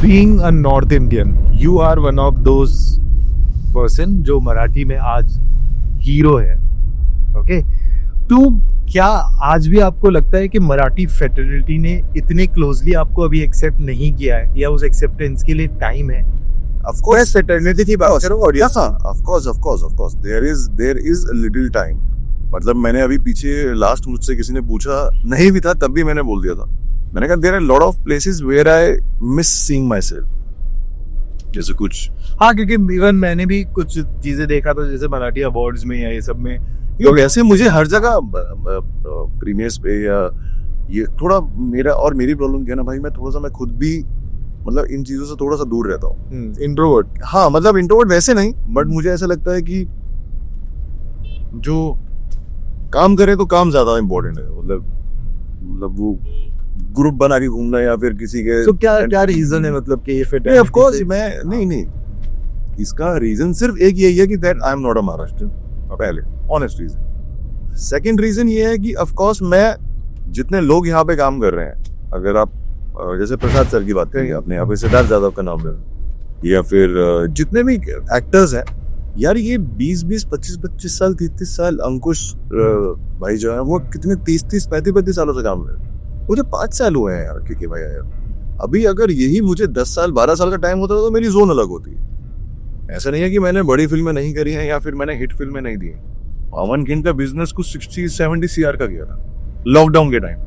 being a North Indian, you are one of those person जो मराठी में आज hero है. ओके, तो क्या आज भी आपको लगता है कि मराठी फेटर्निटी ने इतने क्लोजली आपको अभी एक्सेप्ट नहीं किया है, या उस एक्सेप्टेंस के लिए टाइम है? Of course, फेटर्निटी थी बात करो और yes, of course. There is a little time. मतलब मैंने अभी पीछे लास्ट मुझसे किसी ने पूछा नहीं भी था तब भी मैंने बोल दिया था. मैंने कहा there are a lot of places where I miss seeing myself. जैसे कुछ हाँ, क्योंकि इवन मैंने भी कुछ चीजें देखा था जैसे मराठी अवार्ड्स में या ये सब में, लोग ऐसे मुझे हर जगह प्रीमियर्स पे या ये थोड़ा मेरा और मेरी प्रॉब्लम क्या है ना भाई, मैं थोड़ा सा मैं खुद भी मतलब इन चीजों से थोड़ा सा दूर रहता हूँ. इंट्रोवर्ट. हाँ मतलब इंट्रोवर्ट वैसे नहीं, बट मुझे ऐसा लगता है कि जो काम करे तो काम ज्यादा इम्पोर्टेंट है. मतलब वो ग्रुप बना के घूमना या फिर किसी के तो क्या रीजन है मतलब कि ये फिट है? ऑफ कोर्स मैं नहीं इसका रीजन सिर्फ एक यही है कि that I am not a Maharashtrian. पहले ऑनेस्ट रीजन. सेकंड रीजन ये है कि ऑफ कोर्स मैं जितने लोग यहाँ पे काम कर रहे हैं, अगर आप जैसे प्रसाद सर की बात करेंगे, अपने यहाँ पे सिद्धार्थ यादव का नाम लें, या फिर जितने भी एक्टर्स हैं यार, ये 20 25 साल 30 साल अंकुश भाई जो है वो कितने 30 35 सालों से काम कर रहे हैं. मुझे 5 साल हुए हैं यार क्योंकि भाई यार अभी अगर यही मुझे 10 साल 12 साल का टाइम होता तो मेरी जोन अलग होती. ऐसा नहीं है कि मैंने बड़ी फिल्में नहीं करी हैं या फिर मैंने हिट फिल्में नहीं दी. पवन किंग का बिजनेस कुछ 60-70 CR का किया था लॉकडाउन के टाइम,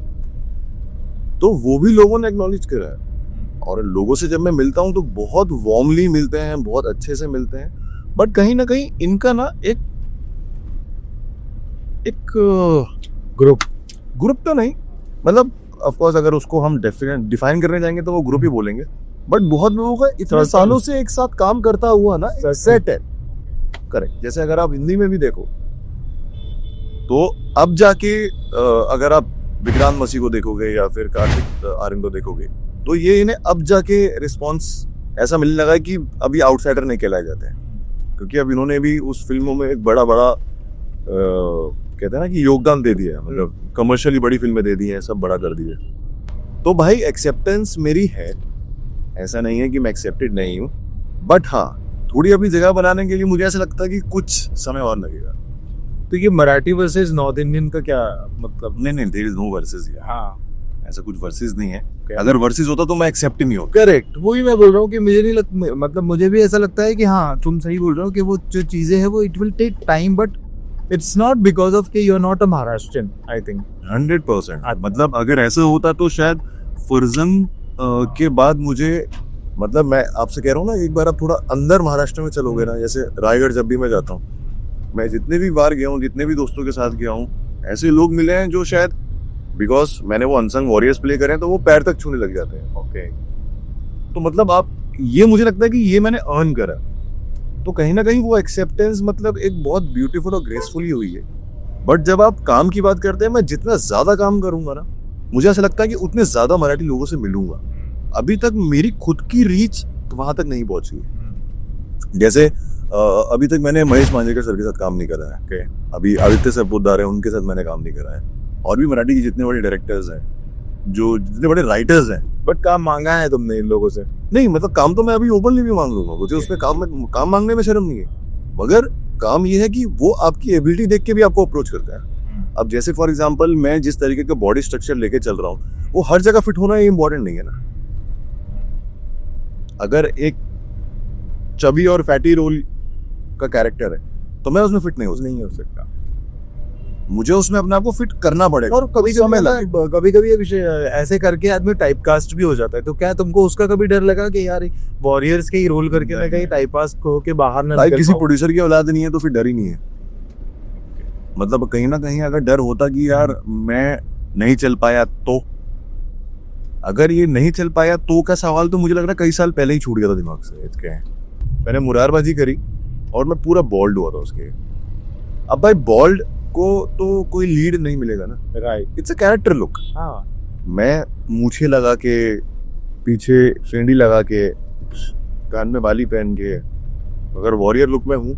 तो वो भी लोगों ने एक्नॉलेज करा है. और लोगों से जब मैं मिलता हूँ तो बहुत वार्मली मिलते हैं, बहुत अच्छे से मिलते हैं, बट कहीं ना कहीं इनका ना एक ग्रुप तो नहीं, मतलब ऑफ कोर्स अगर उसको हम डिफाइन करने जाएंगे तो वो ग्रुप ही बोलेंगे, बट बहुत लोगों का इतने सालों से एक साथ काम करता हुआ ना सेट है. करेक्ट. जैसे अगर आप हिंदी में भी देखो तो अब जाके अगर आप विक्रांत मसीह को देखोगे या फिर कार्तिक आर्यन को देखोगे तो ये इन्हें अब जाके रिस्पॉन्स ऐसा मिलने लगा है कि अभी आउटसाइडर नहीं कहलाए जाते हैं, क्योंकि अब इन्होंने भी उस फिल्मों में एक बड़ा कहते हैं ना कि योगदान दे दिया है. मतलब कमर्शियली बड़ी फिल्में दे दी हैं, सब बड़ा कर दिया. तो भाई एक्सेप्टेंस मेरी है, ऐसा नहीं है कि मैं एक्सेप्टेड नहीं हूँ, बट हाँ थोड़ी अपनी जगह बनाने के लिए मुझे ऐसा लगता है कि कुछ समय और लगेगा. तो ये मराठी वर्सेस नॉर्थ इंडियन का क्या मतलब? नहीं देयर इज नो वर्सेस. हाँ, ऐसा कुछ वर्सेस नहीं है. अगर वर्सेस होता तो मैं एक्सेप्ट ही नहीं होता. करेक्ट. वही मैं बोल रहा हूँ कि मुझे नहीं मतलब मुझे भी ऐसा लगता है कि हाँ तुम सही बोल रहे हो कि वो जो चीजें हैं वो it will take time, but it's not because of कि you are not a Maharashtrian. I think 100%. मतलब अगर ऐसा होता तो शायद फरजन के बाद मुझे, मतलब मैं आपसे कह रहा हूँ ना, एक बार आप थोड़ा अंदर महाराष्ट्र में चलोगे ना, जैसे रायगढ़ जब भी मैं जाता हूँ, मैं जितने भी बार गया हूँ, जितने भी दोस्तों के साथ गया हूँ, ऐसे लोग मिले हैं जो शायद बिकॉज मैंने वो अनसंग वॉरियर्स प्ले करे हैं तो वो पैर तक छूने लग जाते हैं. ओके, तो मतलब आप ये मुझे लगता है कि ये मैंने अर्न करा, तो कहीं ना कहीं वो एक्सेप्टेंस मतलब एक बहुत ब्यूटीफुल और ग्रेसफुली हुई है. बट जब आप काम की बात करते हैं, मैं जितना ज्यादा काम करूंगा ना, मुझे ऐसा लगता है कि उतने ज्यादा मराठी लोगों से मिलूंगा. अभी तक मेरी खुद की रीच वहां तक नहीं पहुंची है. जैसे अभी तक मैंने महेश मांजरेकर सर के साथ काम नहीं करा है. okay. अभी आदित्य सर पोद्दार है, उनके साथ मैंने काम नहीं करा है. और भी मराठी के जितने बड़े डायरेक्टर्स हैं, जो जितने बड़े राइटर्स हैं, बट काम मांगा है तुमने इन लोगों से? नहीं, मतलब काम तो मैं अभी ओपनली भी मांग लूंगा, मुझे उसमें काम मांगने में शर्म नहीं है. मगर काम ये है कि वो आपकी एबिलिटी देख के भी आपको अप्रोच करता है. अब जैसे फॉर एग्जांपल मैं जिस तरीके का बॉडी स्ट्रक्चर लेके चल रहा हूँ, वो हर जगह फिट होना ये इंपॉर्टेंट नहीं है ना. अगर एक चबी और फैटी रोल का कैरेक्टर है तो मैं उसमें फिट नहीं हो सकता. मुझे उसमें अपने आप को फिट करना पड़ेगा. और कभी ऐसे करके आदमी टाइप कास्ट भी हो जाता है. तो क्या तुमको उसका कभी डर लगा कि यार वॉरियर्स के ही रोल करके मैं कहीं टाइप कास्ट हो के बाहर ना निकल? किसी प्रोड्यूसर की औलाद नहीं है तो फिर डर ही नहीं है. मतलब कहीं ना कहीं अगर डर होता कि यार मैं नहीं चल पाया, तो अगर ये नहीं चल पाया तो का सवाल तो मुझे लग रहा है कई साल पहले ही छूट गया था दिमाग से. मैंने मुरारबाजी करी और मैं पूरा बॉल्ड हुआ था उसके. अब भाई बॉल्ड को तो कोई लीड नहीं मिलेगा ना. Right. It's a character look. हाँ, मैं मूछे लगा के, पीछे फेंडी लगा के, कान में बाली पहन के अगर वॉरियर लुक में हूँ,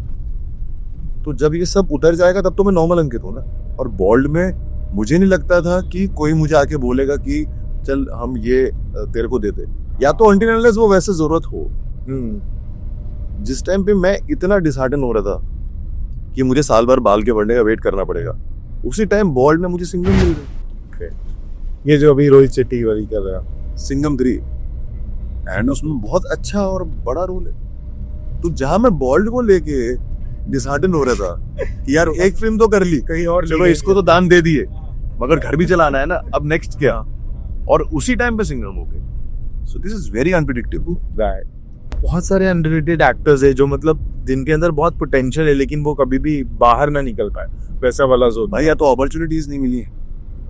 तो जब ये सब उतर जाएगा तब तो मैं नॉर्मल अंकित हूँ ना. और बॉल्ड में मुझे नहीं लगता था कि कोई मुझे आके बोलेगा कि चल हम ये तेरे को देते. या तो until unless वो वैसे जरूरत हो। जिस टाइम पे मैं इतना डिसहार्टन हो रहा था कि मुझे साल भर बाल के बढ़ने का वेट करना पड़ेगा, उसी टाइम बॉल्ड में मुझे सिंघम मिल गई। ये जो अभी रोहित शेट्टी वाली कर रहा है, सिंघम 3, एंड उसमें बहुत अच्छा और बड़ा रोल है। तो जहां मैं बॉल्ड को लेके डिसहार्टन हो रहा था कि यार एक फिल्म तो कर ली, कहीं और चलो इसको तो दान दे दिए, मगर घर भी चलाना है ना, अब नेक्स्ट क्या, और उसी टाइम पे सिंघम हो गए। So this is very unpredictable. बहुत सारे अंडररेटेड एक्टर्स है जो मतलब जिनके अंदर बहुत पोटेंशियल है लेकिन वो कभी भी बाहर ना निकल पाए, वैसा वाला जोन। भाई या तो अपॉर्चुनिटीज नहीं मिली है,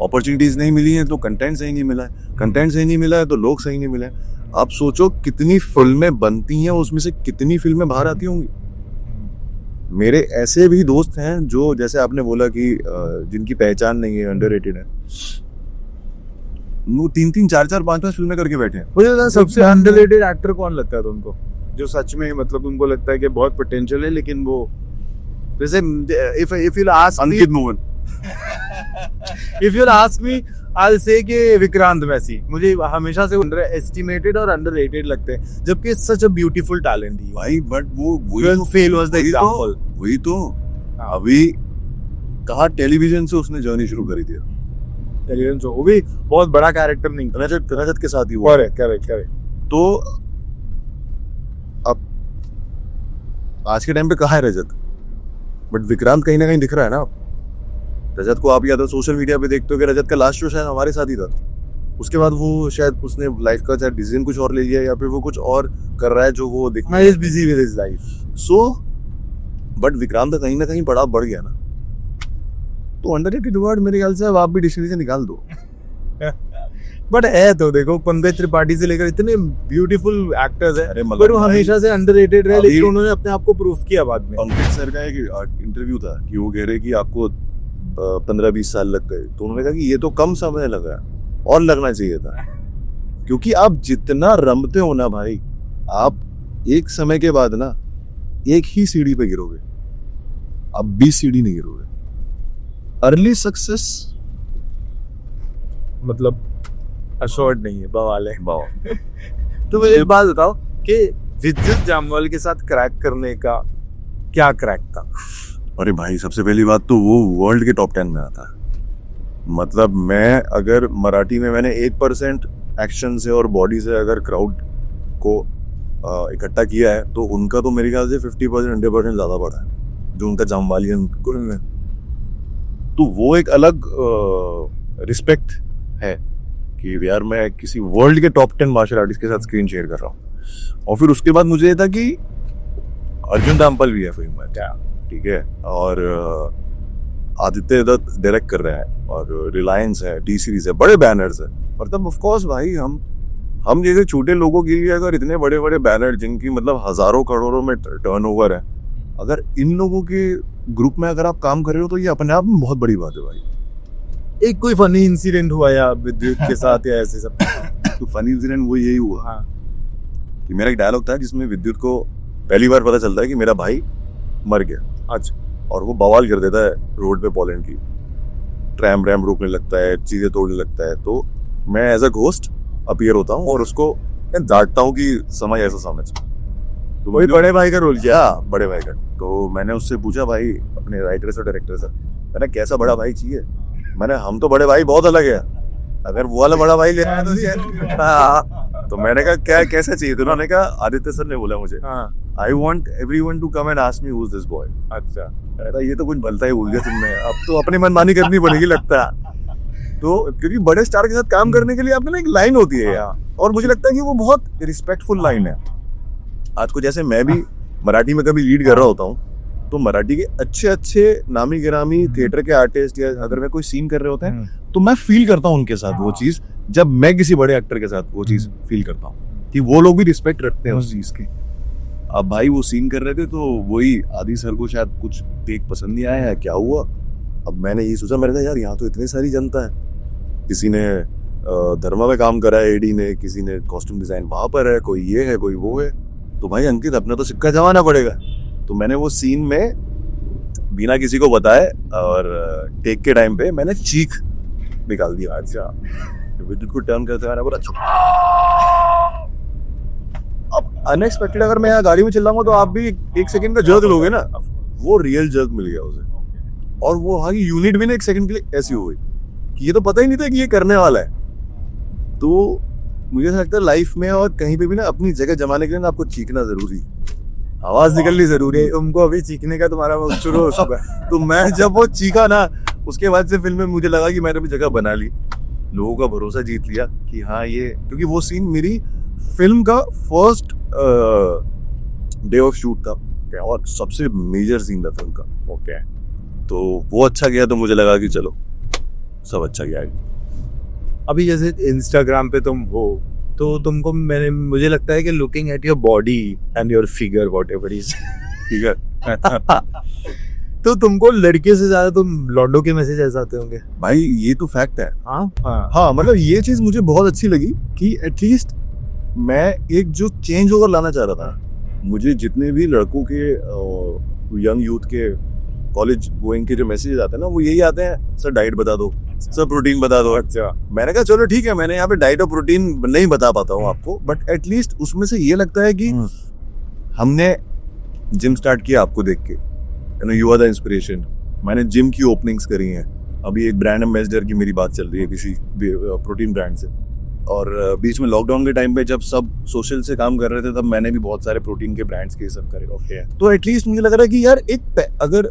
अपॉर्चुनिटीज नहीं मिली है तो कंटेंट सही नहीं मिला है, कंटेंट सही नहीं मिला है तो लोग सही नहीं मिले हैं। आप सोचो कितनी फिल्में बनती हैं, उसमें से कितनी फिल्में बाहर आती होंगी। मेरे ऐसे भी दोस्त हैं जो, जैसे आपने बोला कि जिनकी पहचान नहीं है, अंडररेटेड है, वो 3-3, 4-4, 5-5 फिल्में करके बैठे हैं। मुझे लगता है सबसे अंडररेटेड एक्टर कौन लगता है तुमको, जो सच में मतलब तुमको लगता है कि बहुत पोटेंशियल है लेकिन वो, जैसे if you'll ask me, Ankit Mohan. if you'll ask me, I'll say कि विक्रांत मैसी मुझे हमेशा से अंडर एस्टिमेटेड और अंडररेटेड लगते हैं, जबकि सच अ ब्यूटीफुल टैलेंट ही भाई बट वो फेल वाज द एग्जांपल। वही तो अभी कहा टेलीविजन से उसने जर्नी शुरू करी थी, टेलीविजन शो, वो भी बहुत बड़ा कैरेक्टर नहीं था, रजत के साथ ही हुआ। करेक्ट। तो अब आज के टाइम पे कहाँ है रजत, बट विक्रांत कहीं ना कहीं दिख रहा है ना। रजत को आप या तो सोशल मीडिया पे देखते हो कि रजत का लास्ट शो शायद हमारे साथ ही था, उसके बाद वो शायद उसने लाइफ का शायद डिसीजन कुछ और ले लिया या फिर वो कुछ और कर रहा है जो वो दिखना है, busy with his life. So but Vikrant कहीं ना कहीं बड़ा बढ़ गया ना, तो अंडररेटेड वर्ड मेरे ख्याल से अब आप भी डिक्शनरी से निकाल दो। बट है तो देखो, पंकज त्रिपाठी से लेकर इतने ब्यूटीफुल एक्टर्स अरे हैं, मतलब पर वो हमेशा से अंडररेटेड रहे, अभी- लेकिन उन्होंने अपने आप को प्रूफ किया बाद में। पंकज सर का एक इंटरव्यू था कि वो कह रहे कि आपको 15-20 साल लग गए, तो उन्होंने कहा कि ये तो कम समय लगा और लगना चाहिए था, क्योंकि आप जितना रमते हो ना भाई, आप एक समय के बाद ना एक ही सीढ़ी पे गिरोगे, आप 20 सीढ़ी नहीं गिरोगे। अर्ली सक्सेस मतलब अशोर्ड नहीं है, बवाल है। वाओ। तो मुझे एक बात बताओ कि विद्युत जामवाल के साथ क्रैक करने का क्या क्रैक था? अरे भाई सबसे पहली बात तो वो वर्ल्ड के टॉप 10 में आता है। मतलब मैं अगर मराठी में मैंने 1% एक्शन से और बॉडी से अगर क्राउड को इकट्ठा किया है, तो उनका तो मेरे ख्याल से 50%, 100% ज़्यादा बढ़ा है जो उनका जामवालियन गुण है। तो वो एक अलग रिस्पेक्ट है कि यार मैं किसी वर्ल्ड के टॉप 10 मार्शल आर्टिस्ट के साथ स्क्रीन शेयर कर रहा हूँ। और फिर उसके बाद मुझे ये था कि अर्जुन रामपाल भी है फिल्म में, क्या ठीक है, और आदित्य दत्त डायरेक्ट कर रहे हैं, और रिलायंस है, टी सीरीज है, बड़े बैनर्स है। मतलब ऑफ कोर्स भाई हम जैसे छोटे लोगों के लिए अगर इतने बड़े बड़े बैनर जिनकी मतलब हजारों करोड़ों में टर्नओवर है, अगर इन लोगों के ग्रुप में अगर आप काम कर रहे हो तो ये अपने आप में बहुत बड़ी बात है भाई। एक कोई फनी इंसिडेंट हुआ या विद्युत के साथ या ऐसे सब? तो फनी इंसिडेंट वो यही हुआ हाँ, कि मेरा एक डायलॉग था जिसमें विद्युत को पहली बार पता चलता है कि मेरा भाई मर गया। अच्छा। और वो बवाल कर देता है रोड पे पोलैंड की, ट्रैम रैम रोकने लगता है, चीजें तोड़ने लगता है। तो मैं एज अ घोस्ट अपीयर होता हूँ और उसको डांटता हूँ कि समय ऐसा समझ। तो वही बड़े भाई का रोल किया? बड़े भाई का। तो मैंने उससे पूछा भाई अपने राइटर से, डायरेक्टर से, मैंने कैसा बड़ा भाई चाहिए? मैंने हम तो बड़े भाई बहुत अलग है, अगर वो वाला बड़ा भाई लेना है तो हाँ। तो मैंने कहा क्या कैसा चाहिए? तो उन्होंने कहा, आदित्य सर ने बोला मुझे, I want everyone to come and ask me who is this boy. अच्छा। अरे ये तो कुछ भलता ही भूल गया तुमने, अब तो अपनी मनमानी करनी पड़ेगी लगता है। तो क्योंकि बड़े स्टार के साथ काम करने के लिए आपने ना एक लाइन होती है यार, और मुझे लगता है कि वो बहुत रिस्पेक्टफुल लाइन है। आज को जैसे मैं भी मराठी में कभी लीड कर रहा होता हूँ, तो मराठी के अच्छे अच्छे नामी गिरामी थिएटर के आर्टिस्ट या अगर मैं कोई सीन कर रहे होते हैं तो मैं फील करता हूँ उनके साथ वो चीज, जब मैं किसी बड़े एक्टर के साथ वो चीज फील करता हूँ कि वो लोग भी रिस्पेक्ट रखते हैं उस चीज की। अब भाई वो सीन कर रहे थे तो वही आदि सर को शायद कुछ टेक पसंद नहीं आया है, क्या हुआ? अब मैंने ये सोचा, मैंने कहा यार यहाँ तो इतनी सारी जनता है, किसी ने धर्मा में काम करा है, एडी ने, किसी ने कॉस्ट्यूम डिजाइन वहां पर है, कोई ये है कोई वो है, तो भाई अंकित अपना तो सिक्का जमाना पड़ेगा। तो मैंने वो सीन में बिना किसी को बताए और टेक के टाइम पे मैंने चीख निकाल दिया। अच्छा। विद्युत को टर्न करते हुए बोला अनएक्सपेक्टेड अगर मैं यहाँ गाड़ी में चिल्लाऊंगा तो आप भी एक सेकंड का जर्क लोगे ना, वो रियल जर्क मिल गया उसे। और वो वहाँ की यूनिट भी ना एक सेकंड के लिए ऐसी हो गई कि ये तो पता ही नहीं था कि ये करने वाला है। तो मुझे ऐसा लगता है लाइफ में और कहीं पे भी ना अपनी जगह जमाने के लिए ना आपको चीखना जरूरी, आवाज निकलनी जरूरी है। तुमको अभी चीखने का तुम्हारा वो शुरू हो चुका है। तो मैं जब वो चीखा ना, उसके बाद से फिल्म में मुझे लगा कि मैंने भी जगह बना ली, लोगों का भरोसा जीत लिया कि हाँ ये, क्योंकि वो सीन मेरी फिल्म का फर्स्ट डे ऑफ शूट था और सबसे मेजर सीन था फिल्म का। ओके, तो वो अच्छा गया तो मुझे लगा कि चलो सब अच्छा गया। अभी जैसे इंस्टाग्राम पे तुम हो तो तुमको मुझे लगता है कि looking at your body and your figure whatever is, ठीक है। तो तुमको लड़के से ज्यादा तुम लॉन्डो के मैसेज ऐसे आते होंगे। भाई ये तो फैक्ट है। हाँ हाँ, मतलब ये चीज मुझे बहुत अच्छी लगी कि एटलीस्ट मैं एक जो चेंज ओवर लाना चाह रहा था। मुझे जितने भी लड़कों के यंग यूथ के कॉलेज गोइंग के जो मैसेजेस आते हैं ना, वो यही आते हैं, सर डाइट बता दो, सर प्रोटीन बता दो। अच्छा, मैंने कहा चलो ठीक है, मैंने यहाँ पे डाइट और प्रोटीन नहीं बता पाता हूँ आपको, बट एटलीस्ट उसमें से ये लगता है कि हमने जिम स्टार्ट किया आपको देख के, यू आर द इंस्पिरेशन। मैंने जिम की ओपनिंग्स करी हैं, अभी एक ब्रांड एम्बेसडर की मेरी बात चल रही है किसी प्रोटीन ब्रांड से, और बीच में लॉकडाउन के टाइम पे जब सब सोशल से काम कर रहे थे तब मैंने भी बहुत सारे प्रोटीन के ब्रांड्स के सब करे। ओके, तो एटलीस्ट मुझे लग रहा है कि यार अगर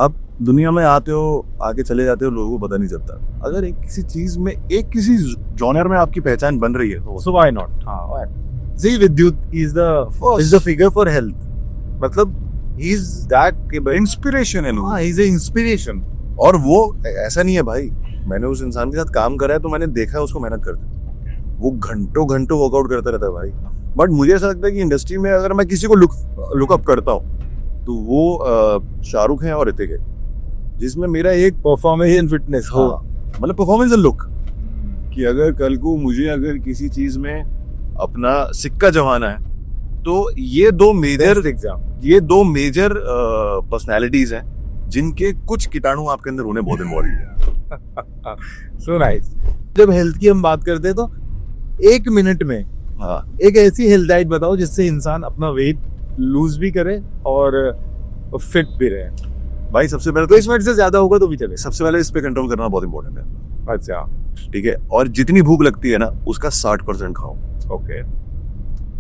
आप दुनिया में आते हो, आके चले जाते हो, लोगों को पता नहीं चलता। अगर एक किसी चीज में, एक किसी जॉनर में आपकी पहचान बन रही है, so why not? हाँ, see Vidyut is the figure for health, मतलब he is that इंस्पिरेशन है। हाँ, he is an inspiration। और वो ऐसा नहीं है भाई, मैंने उस इंसान के साथ काम करा है तो मैंने देखा है उसको मेहनत करते, वो घंटों घंटों वर्कआउट करता रहता है भाई। बट मुझे ऐसा लगता है कि इंडस्ट्री में अगर मैं किसी को लुक अप करता हूँ तो वो शाहरुख है और ऋतिक है, जिसमें मेरा एक परफॉर्मेंस इन फिटनेस हो, मतलब परफॉर्मेंस एंड लुक, कि अगर कल को मुझे अगर किसी चीज में अपना सिक्का जमाना है तो ये दो मेजर पर्सनालिटीज हैं जिनके कुछ कीटाणु आपके अंदर होने बहुत इम्पोर्टेंट है। So nice. जब हेल्थ की हम बात करते हैं तो 1 मिनट में हाँ, एक ऐसी हेल्थ डाइट बताओ जिससे इंसान अपना वेट लूज भी करे और फिट भी रहे। भाई सबसे पहले तो 20 मिनट से ज्यादा होगा तो भी चले। सबसे पहले इस पे कंट्रोल करना बहुत इंपॉर्टेंट है। अच्छा, ठीक है, और जितनी भूख लगती है ना उसका 60% खाओ। ओके,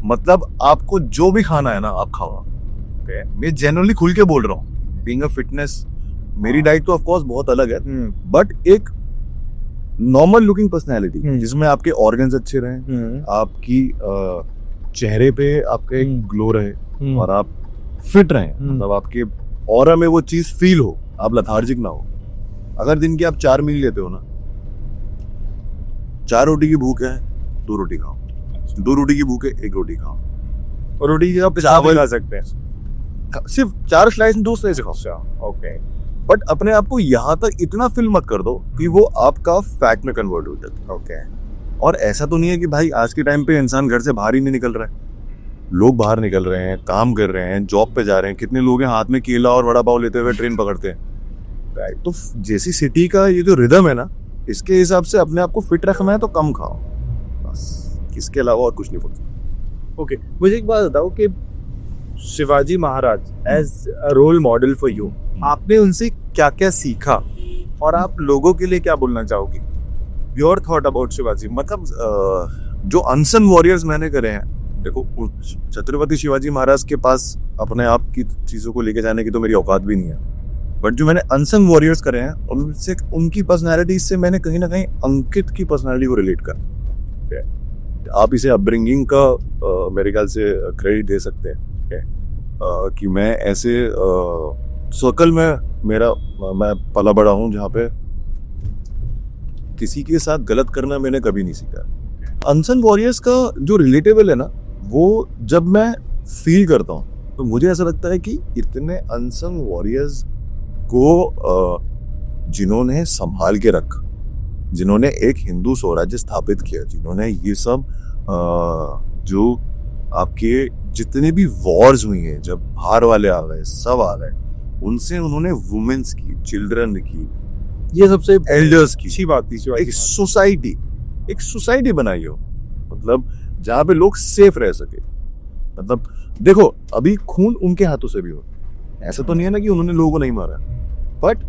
मतलब आपको जो भी खाना है ना आप खाओ। ओके, मैं जनरली खुल के बोल रहा हूँ, बीइंग अ फिटनेस, मेरी डाइट तो ऑफ कोर्स बहुत अलग है, बट एक नॉर्मल लुकिंग पर्सनैलिटी जिसमें आपके ऑर्गन्स अच्छे रहे, आपकी चेहरे पे आपके ग्लो रहे और आप फिट रहे, मतलब आपके ऑरा में वो चीज फील हो, आप लथार्जिक ना हो। अगर दिन की आप 4 मील लेते हो ना, 4 रोटी की भूख है 2 रोटी खाओ, 2 रोटी की भूख है 1 रोटी खाओ, और रोटी की आप चावल खा सकते हैं, सिर्फ 4 स्लाइस 2 स्लाइस खाओ। ओके, बट अपने आप को यहाँ तक इतना फिल मत कर दो कि वो आपका फैट में कन्वर्ट हो जाए। ओके, और ऐसा तो नहीं है कि भाई आज के टाइम पे इंसान घर से बाहर ही नहीं निकल रहा है, लोग बाहर निकल रहे हैं, काम कर रहे हैं, जॉब पे जा रहे हैं, कितने लोग हैं हाथ में केला और वड़ा पाव लेते हुए ट्रेन पकड़ते हैं। तो जैसी सिटी का ये जो रिदम है ना, इसके हिसाब से अपने आप को फिट रखना है तो कम खाओ, बस, इसके अलावा और कुछ नहीं बोल। ओके, मुझे एक बात बताओ कि Shivaji Maharaj as a role model for you, आपने उनसे क्या क्या सीखा और आप लोगों के लिए क्या बोलना चाहोगे? Your thought about Shivaji. मतलब जो अनसन वॉरियर्स मैंने करे हैं, देखो छत्रपति शिवाजी महाराज के पास अपने आप की चीजों को लेके जाने की तो मेरी औकात भी नहीं है, बट जो मैंने अनसन वॉरियर्स करे हैं उनसे, उनकी पर्सनालिटी से मैंने कहीं ना कहीं अंकित की पर्सनालिटी को रिलेट कर, आप इसे अपब्रिंगिंग का मेरे ख्याल से क्रेडिट दे सकते हैं कि मैं ऐसे सर्कल में मैं पला बड़ा हूँ जहाँ पे किसी के साथ गलत करना मैंने कभी नहीं सीखा। अनसन वॉरियर्स का जो रिलेटेबल है ना, वो जब मैं फील करता हूँ तो मुझे ऐसा लगता है कि इतने अनसन वॉरियर्स को जिन्होंने संभाल के रखा, जिन्होंने एक हिंदू स्वराज्य स्थापित किया, जिन्होंने ये सब जो आपके जितने भी वॉर्स हुई हैं, जब बाहर वाले आ गए, सब आ गए, उनसे उन्होंने वुमेन्स की, चिल्ड्रन की, ये सबसे एल्डर्स की अच्छी बात थी। एक सोसाइटी बनाई हो, मतलब जहाँ पे लोग सेफ रह सके। मतलब देखो अभी खून उनके हाथों से भी हो, ऐसा तो नहीं है ना कि उन्होंने लोगों को नहीं मारा, बट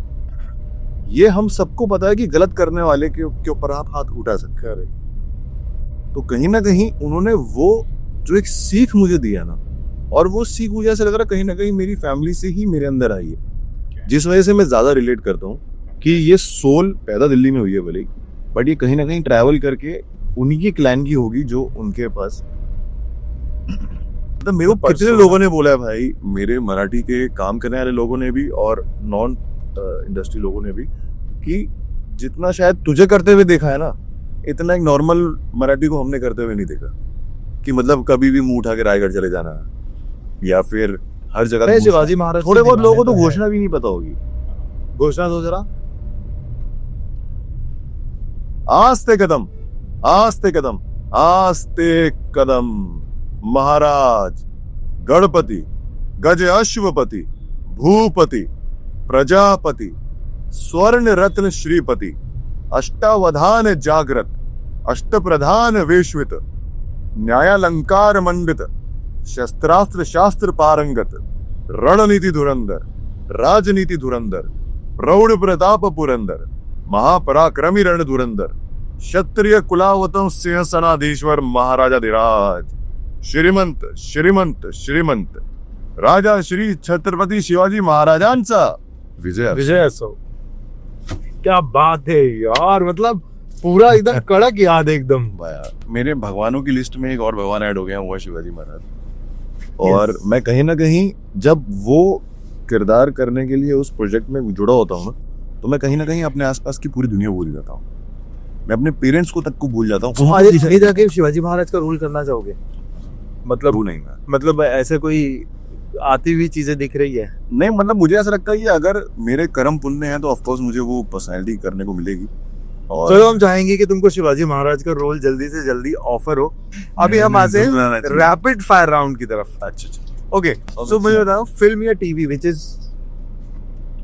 ये हम सबको पता है कि गलत करने वाले के ऊपर आप हाथ उठा सकते हैं। तो कहीं ना कहीं उन्होंने वो जो एक सीख मुझे दिया ना, और वो सीख मुझे ऐसा लग रहा है कहीं ना कहीं मेरी फैमिली से ही मेरे अंदर आई है, जिस वजह से मैं ज्यादा रिलेट करता हूँ कि ये सोल पैदा दिल्ली में हुई है भले, बट ये कहीं ना कहीं ट्रैवल करके उन्हीं की क्लैन की होगी जो उनके पास। मतलब मेरे को कितने लोगों ने बोला है भाई, मेरे मराठी के काम करने वाले लोगों ने भी और नॉन इंडस्ट्री लोगों ने भी, कि जितना शायद तुझे करते हुए देखा है ना, इतना एक नॉर्मल मराठी को हमने करते हुए नहीं देखा। कि मतलब कभी भी मुंह उठा के रायगढ़ चले जाना, या फिर हर जगह शिवाजी महाराज थोड़े बहुत लोगों को तो घोषणा भी नहीं पता होगी। घोषणा दो जरा। आस्ते कदम, आस्ते कदम, आस्ते कदम, महाराज गणपति गज अश्वपति भूपति प्रजापति स्वर्ण रत्न श्रीपति अष्टावधान जागृत अष्टप्रधान वेश्वित न्यायालंकार मंडित शस्त्रास्त्र शास्त्र पारंगत रणनीति धुरंधर राजनीति धुरंधर प्रौढ़ प्रताप पुरंदर महापराक्रमी रण धुरंधर क्षत्रिय कुलावतम सिंहसनाधीश्वर महाराजाधिराज श्रीमंत श्रीमंत श्रीमंत राजा श्री छत्रपती शिवाजी महाराजांचा विजय विजय असो। क्या बात है यार, मतलब पूरा एकदम कड़क याद है एकदम। मेरे भगवानों की लिस्ट में एक और भगवान ऐड हो गया, वो है शिवाजी महाराज। और मैं कहीं ना कहीं जब वो किरदार करने के लिए उस प्रोजेक्ट में जुड़ा होता हूँ ना, तो मैं कहीं ना कहीं अपने आसपास की पूरी दुनिया भूल जाता हूँ। मैं अपने पेरेंट्स को तक को भूल जाता हूँ। नहीं जाके शिवाजी महाराज का रोल करना चाहोगे? मतलब नहीं, मतलब ऐसे कोई आती हुई चीजें दिख रही है? नहीं, मतलब मुझे ऐसा लगता है कि अगर मेरे कर्म पुण्य हैं तो ऑफकोर्स मुझे वो पर्सनैलिटी करने को मिलेगी। और चलो हम चाहेंगे कि तुमको शिवाजी महाराज का रोल जल्दी से जल्दी ऑफर हो। अभी हम आते हैं रैपिड फायर राउंड की तरफ। अच्छा ओके, सो मुझे बताओ, फिल्म या TV which is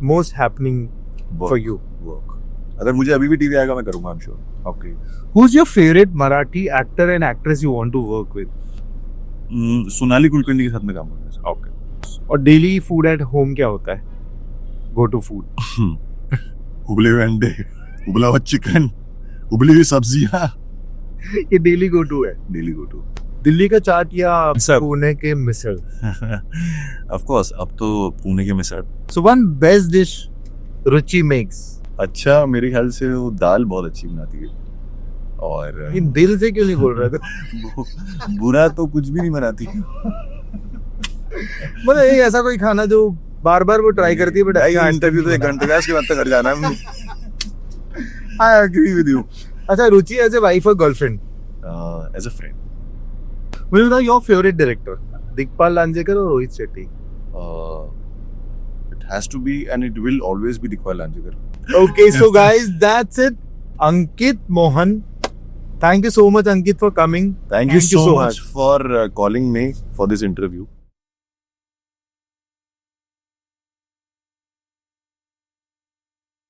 most happening for you? Work. अगर मुझे अभी भी टीवी आएगा मैं करूंगा, I am sure. Okay, who is your favourite Marathi actor and actress you want to work with? Sonali Kulkarni के साथ में काम करना है। ओके, और डेली फूड एट होम क्या होता है? Go to food. उबले हुए अंडे, उबला हुआ चिकन, उबली हुई सब्जियां, ये डेली गो टू है। Daily go to. दिल्ली का चाट या पुणे के मिसल? ऑफ कोर्स, अब तो पुणे के मिसल। सो वन बेस्ट डिश रुचि मेक्स? अच्छा, मेरे ख्याल से वो दाल बहुत अच्छी बनाती है। और ये दिल से क्यों नहीं बोल रहे थे? बुरा तो कुछ भी नहीं बनाती। मतलब ये ऐसा कोई खाना जो बार बार वो ट्राई करती है, बट इंटरव्यू तो 1 घंटे का, इसके बाद तक घर जाना है। I agree with you. अच्छा, रुचि एज ए वाइफ और गर्लफ्रेंड? As a friend. मुझे बताओ your favourite director? Digpal Lanjekar और Rohit Shetty? It has to be and it will always be Dikwal Lanjekar. Okay, so guys, that's it. Ankit Mohan. Thank you so much, Ankit, for coming. Thank you so much for calling me for this interview.